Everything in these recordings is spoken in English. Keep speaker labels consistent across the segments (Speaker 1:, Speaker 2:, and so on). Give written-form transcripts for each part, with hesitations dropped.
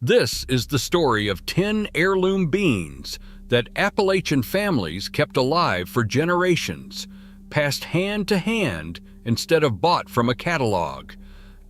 Speaker 1: This is the story of 10 heirloom beans that Appalachian families kept alive for generations, passed hand to hand instead of bought from a catalog.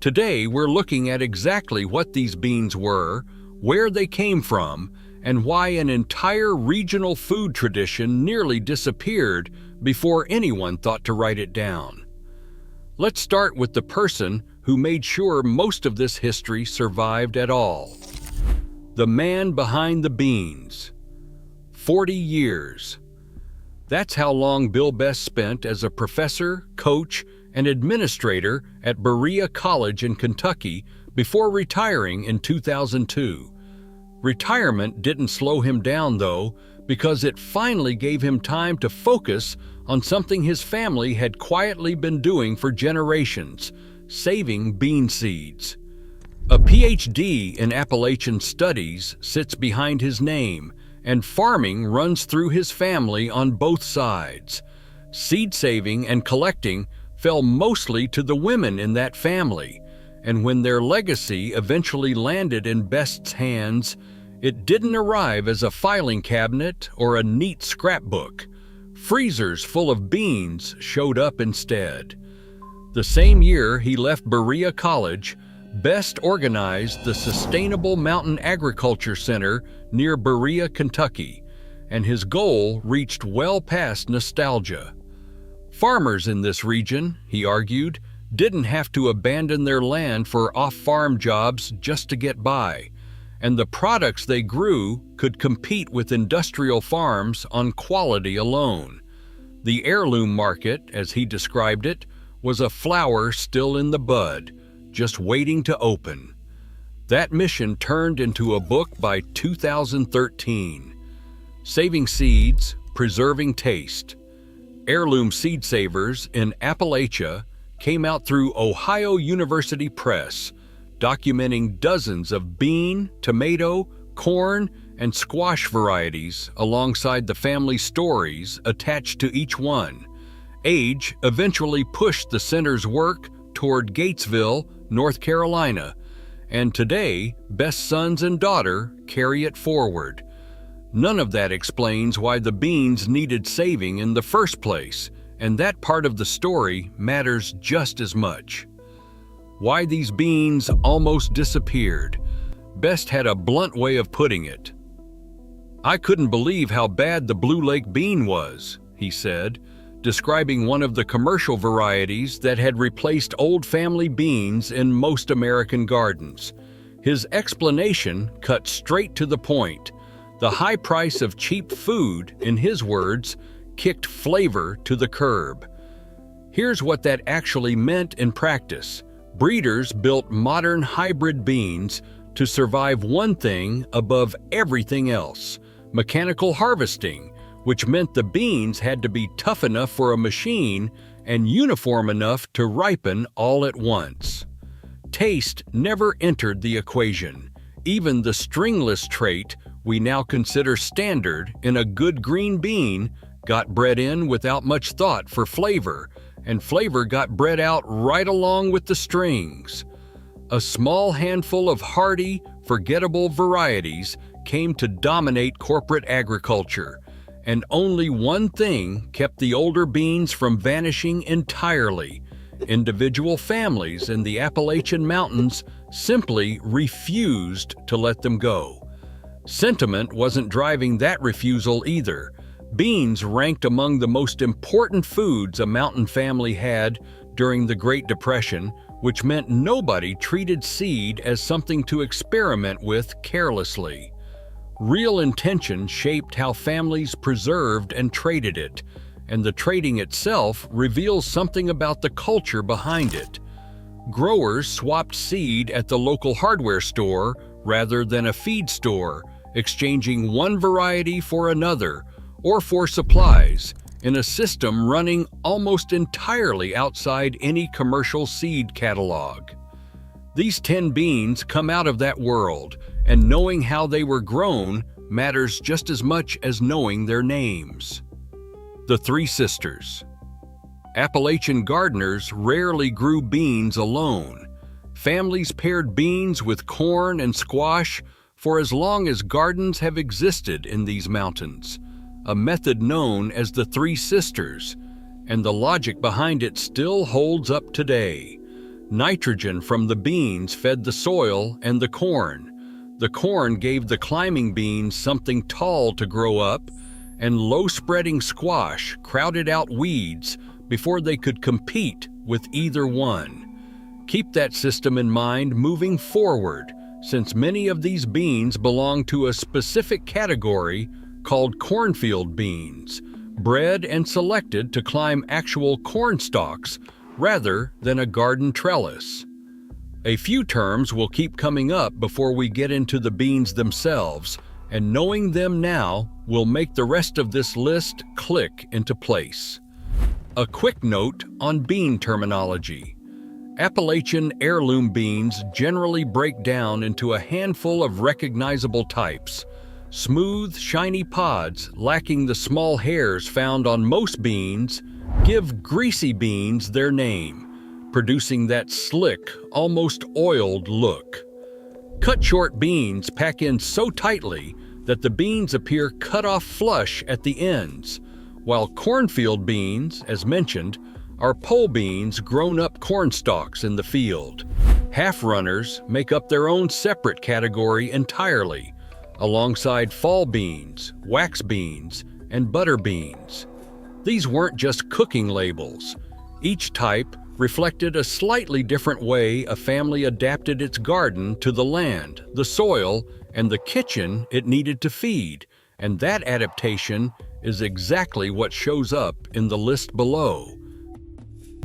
Speaker 1: Today, we're looking at exactly what these beans were, where they came from, and why an entire regional food tradition nearly disappeared before anyone thought to write it down. Let's start with the person who made sure most of this history survived at all. The man behind the beans. 40 years. That's how long Bill Best spent as a professor, coach, and administrator at Berea College in Kentucky before retiring in 2002. Retirement didn't slow him down, though, because it finally gave him time to focus on something his family had quietly been doing for generations: saving bean seeds. A PhD in Appalachian studies sits behind his name, and farming runs through his family on both sides. Seed saving and collecting fell mostly to the women in that family, and when their legacy eventually landed in Best's hands, it didn't arrive as a filing cabinet or a neat scrapbook. Freezers full of beans showed up instead. The same year he left Berea College, Best organized the Sustainable Mountain Agriculture Center near Berea, Kentucky, and his goal reached well past nostalgia. Farmers in this region, he argued, didn't have to abandon their land for off-farm jobs just to get by, and the products they grew could compete with industrial farms on quality alone. The heirloom market, as he described it, was a flower still in the bud, just waiting to open. That mission turned into a book by 2013. Saving Seeds, Preserving Taste. Heirloom Seed Savers in Appalachia came out through Ohio University Press, documenting dozens of bean, tomato, corn, and squash varieties alongside the family stories attached to each one. Age eventually pushed the center's work toward Gatesville, North Carolina, and today, Best's sons and daughter carry it forward. None of that explains why the beans needed saving in the first place, and that part of the story matters just as much. Why these beans almost disappeared. Best had a blunt way of putting it. "I couldn't believe how bad the Blue Lake bean was," he said, describing one of the commercial varieties that had replaced old family beans in most American gardens. His explanation cut straight to the point. The high price of cheap food, in his words, kicked flavor to the curb. Here's what that actually meant in practice. Breeders built modern hybrid beans to survive one thing above everything else: mechanical harvesting, which meant the beans had to be tough enough for a machine and uniform enough to ripen all at once. Taste never entered the equation. Even the stringless trait we now consider standard in a good green bean got bred in without much thought for flavor, and flavor got bred out right along with the strings. A small handful of hardy, forgettable varieties came to dominate corporate agriculture, and only one thing kept the older beans from vanishing entirely. Individual families in the Appalachian Mountains simply refused to let them go. Sentiment wasn't driving that refusal either. Beans ranked among the most important foods a mountain family had during the Great Depression, which meant nobody treated seed as something to experiment with carelessly. Real intention shaped how families preserved and traded it, and the trading itself reveals something about the culture behind it. Growers swapped seed at the local hardware store rather than a feed store, exchanging one variety for another, or for supplies, in a system running almost entirely outside any commercial seed catalog. These 10 beans come out of that world, and knowing how they were grown matters just as much as knowing their names. The Three Sisters. Appalachian gardeners rarely grew beans alone. Families paired beans with corn and squash for as long as gardens have existed in these mountains, a method known as the Three Sisters, and the logic behind it still holds up today. Nitrogen from the beans fed the soil and the corn. The corn gave the climbing beans something tall to grow up, and low-spreading squash crowded out weeds before they could compete with either one. Keep that system in mind moving forward, since many of these beans belong to a specific category called cornfield beans, bred and selected to climb actual corn stalks rather than a garden trellis. A few terms will keep coming up before we get into the beans themselves, and knowing them now will make the rest of this list click into place. A quick note on bean terminology. Appalachian heirloom beans generally break down into a handful of recognizable types. Smooth, shiny pods lacking the small hairs found on most beans give greasy beans their name, producing that slick, almost oiled look. Cut-short beans pack in so tightly that the beans appear cut off flush at the ends, while cornfield beans, as mentioned, are pole beans grown-up corn stalks in the field. Half-runners make up their own separate category entirely, alongside fall beans, wax beans, and butter beans. These weren't just cooking labels. Each type reflected a slightly different way a family adapted its garden to the land, the soil, and the kitchen it needed to feed, and that adaptation is exactly what shows up in the list below.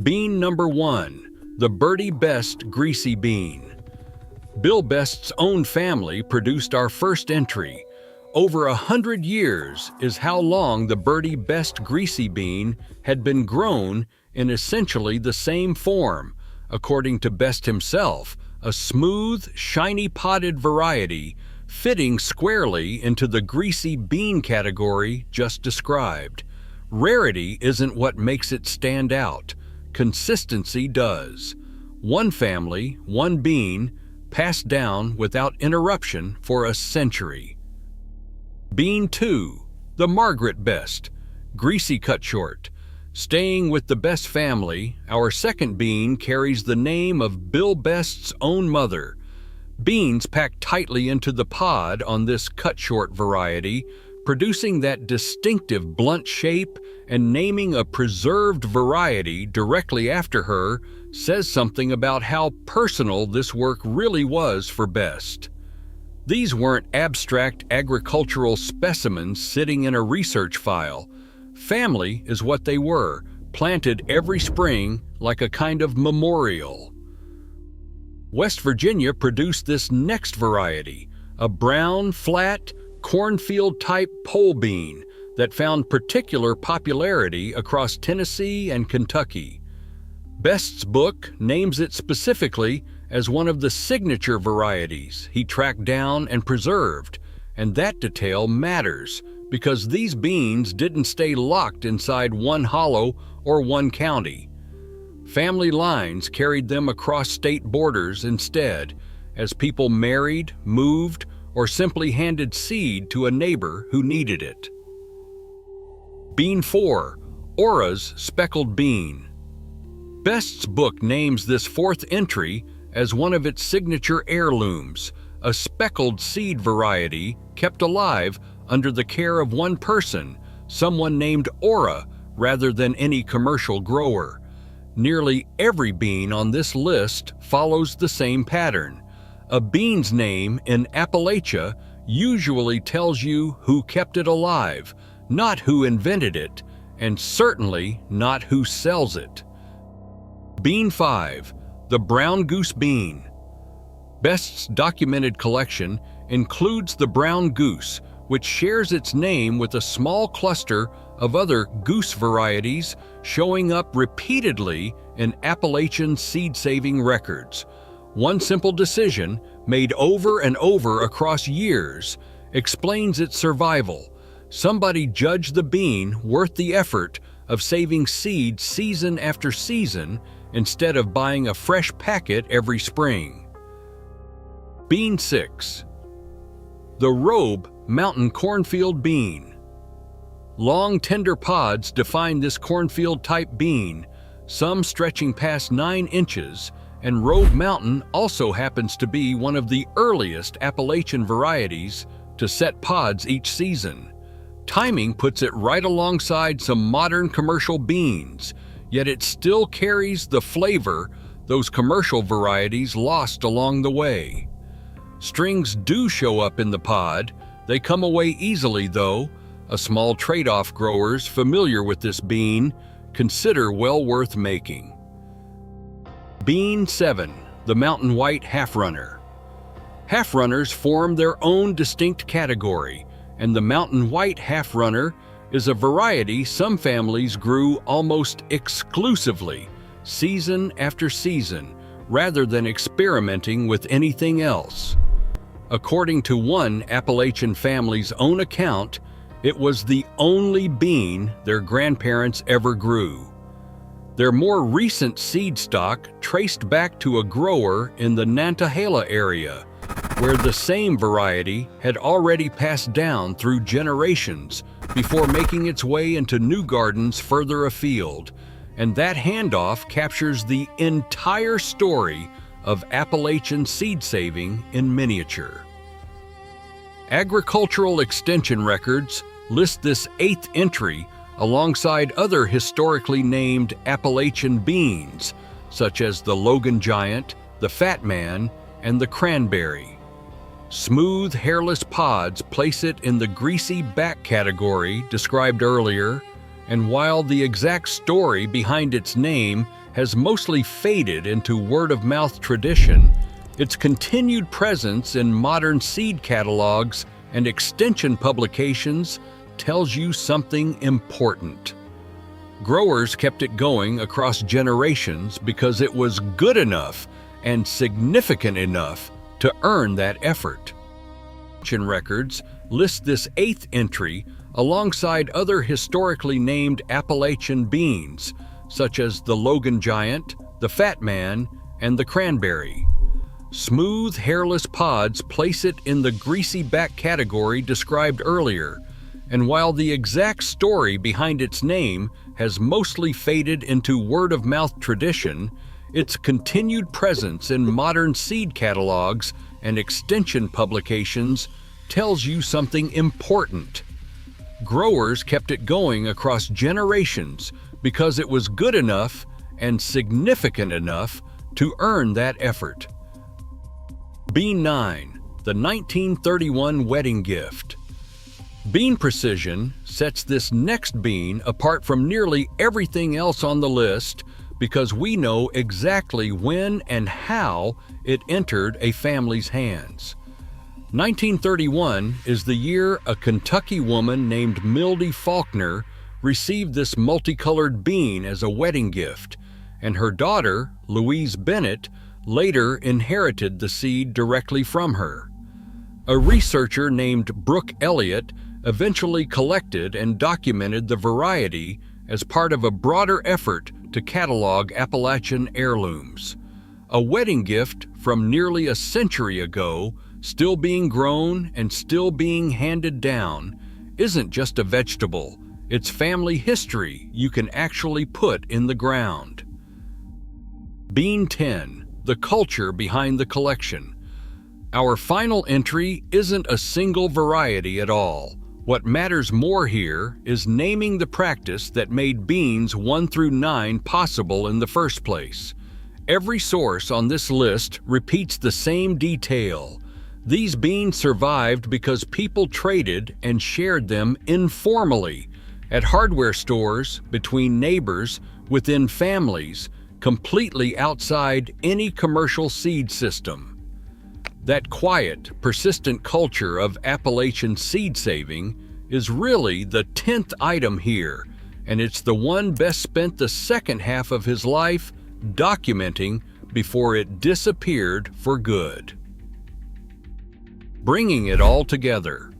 Speaker 1: Bean number 1, the Birdie Best Greasy Bean. Bill Best's own family produced our first entry. Over 100 years is how long the Birdie Best Greasy Bean had been grown in essentially the same form, according to Best himself, a smooth, shiny podded variety fitting squarely into the greasy bean category just described. Rarity isn't what makes it stand out. Consistency does. One family, one bean, passed down without interruption for a century. Bean 2, the Margaret Best, Greasy Cut Short. Staying with the Best family, our second bean carries the name of Bill Best's own mother. Beans packed tightly into the pod on this cut short variety, producing that distinctive blunt shape, and naming a preserved variety directly after her says something about how personal this work really was for Best. These weren't abstract agricultural specimens sitting in a research file. Family is what they were, planted every spring like a kind of memorial. West Virginia produced this next variety, a brown, flat, cornfield-type pole bean that found particular popularity across Tennessee and Kentucky. Best's book names it specifically as one of the signature varieties he tracked down and preserved, and that detail matters because these beans didn't stay locked inside one hollow or one county. Family lines carried them across state borders instead, as people married, moved, or simply handed seed to a neighbor who needed it. Bean 4, Ora's Speckled Bean. Best's book names this fourth entry as one of its signature heirlooms, a speckled seed variety kept alive under the care of one person, someone named Ora, rather than any commercial grower. Nearly every bean on this list follows the same pattern. A bean's name in Appalachia usually tells you who kept it alive, not who invented it, and certainly not who sells it. Bean 5, the Brown Goose Bean. Best's documented collection includes the brown goose, which shares its name with a small cluster of other goose varieties showing up repeatedly in Appalachian seed-saving records. One simple decision, made over and over across years, explains its survival. Somebody judged the bean worth the effort of saving seed season after season instead of buying a fresh packet every spring. Bean 6, The Robe Mountain Cornfield Bean. Long, tender pods define this cornfield-type bean, some stretching past 9 inches, and Robe Mountain also happens to be one of the earliest Appalachian varieties to set pods each season. Timing puts it right alongside some modern commercial beans, yet it still carries the flavor those commercial varieties lost along the way. Strings do show up in the pod. They come away easily, though. A small trade-off growers familiar with this bean consider well worth making. Bean 7, the Mountain White Half-Runner. Half-runners form their own distinct category, and the Mountain White Half-Runner is a variety some families grew almost exclusively, season after season, rather than experimenting with anything else. According to one Appalachian family's own account, it was the only bean their grandparents ever grew. Their more recent seed stock traced back to a grower in the Nantahala area, where the same variety had already passed down through generations before making its way into new gardens further afield, and that handoff captures the entire story of Appalachian seed saving in miniature. Agricultural extension records list this 8th entry alongside other historically named Appalachian beans, such as the Logan Giant, the Fat Man, and the Cranberry. Smooth, hairless pods place it in the greasy back category described earlier, and while the exact story behind its name has mostly faded into word-of-mouth tradition, its continued presence in modern seed catalogs and extension publications tells you something important. Growers kept it going across generations because it was good enough and significant enough to earn that effort. Records list this 8th entry alongside other historically named Appalachian beans, such as the Logan Giant, the Fat Man, and the Cranberry. Smooth, hairless pods place it in the greasy back category described earlier, and while the exact story behind its name has mostly faded into word-of-mouth tradition, its continued presence in modern seed catalogs and extension publications tells you something important. Growers kept it going across generations because it was good enough and significant enough to earn that effort. Bean 9, the 1931 Wedding Gift. Bean precision sets this next bean apart from nearly everything else on the list because we know exactly when and how it entered a family's hands. 1931 is the year a Kentucky woman named Mildy Faulkner received this multicolored bean as a wedding gift, and her daughter, Louise Bennett, later inherited the seed directly from her. A researcher named Brooke Elliott eventually collected and documented the variety as part of a broader effort to catalog Appalachian heirlooms. A wedding gift from nearly a century ago, still being grown and still being handed down, isn't just a vegetable, it's family history you can actually put in the ground. Bean 10, the culture behind the collection. Our final entry isn't a single variety at all. What matters more here is naming the practice that made beans 1 through 9 possible in the first place. Every source on this list repeats the same detail. These beans survived because people traded and shared them informally, at hardware stores, between neighbors, within families, completely outside any commercial seed system. That quiet, persistent culture of Appalachian seed saving is really the 10th item here, and it's the one best spent the second half of his life documenting before it disappeared for good. Bringing it all together.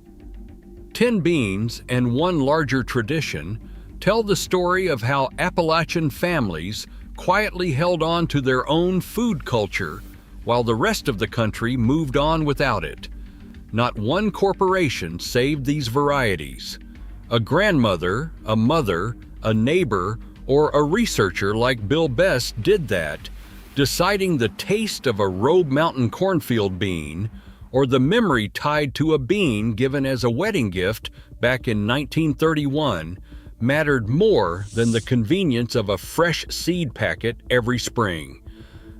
Speaker 1: 10 beans and one larger tradition tell the story of how Appalachian families quietly held on to their own food culture while the rest of the country moved on without it. Not one corporation saved these varieties. A grandmother, a mother, a neighbor, or a researcher like Bill Best did that, deciding the taste of a Robe Mountain cornfield bean or the memory tied to a bean given as a wedding gift back in 1931 mattered more than the convenience of a fresh seed packet every spring.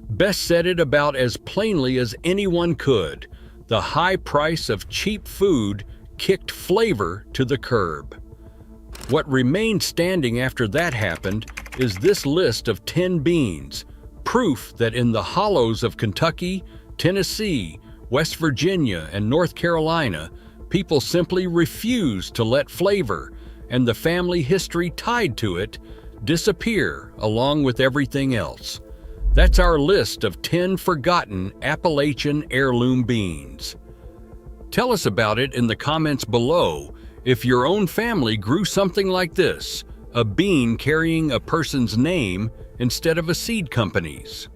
Speaker 1: Best said it about as plainly as anyone could: the high price of cheap food kicked flavor to the curb. What remained standing after that happened is this list of 10 beans, proof that in the hollows of Kentucky, Tennessee, West Virginia, and North Carolina, people simply refused to let flavor and the family history tied to it disappear along with everything else. That's our list of 10 forgotten Appalachian heirloom beans. Tell us about it in the comments below if your own family grew something like this, a bean carrying a person's name instead of a seed company's.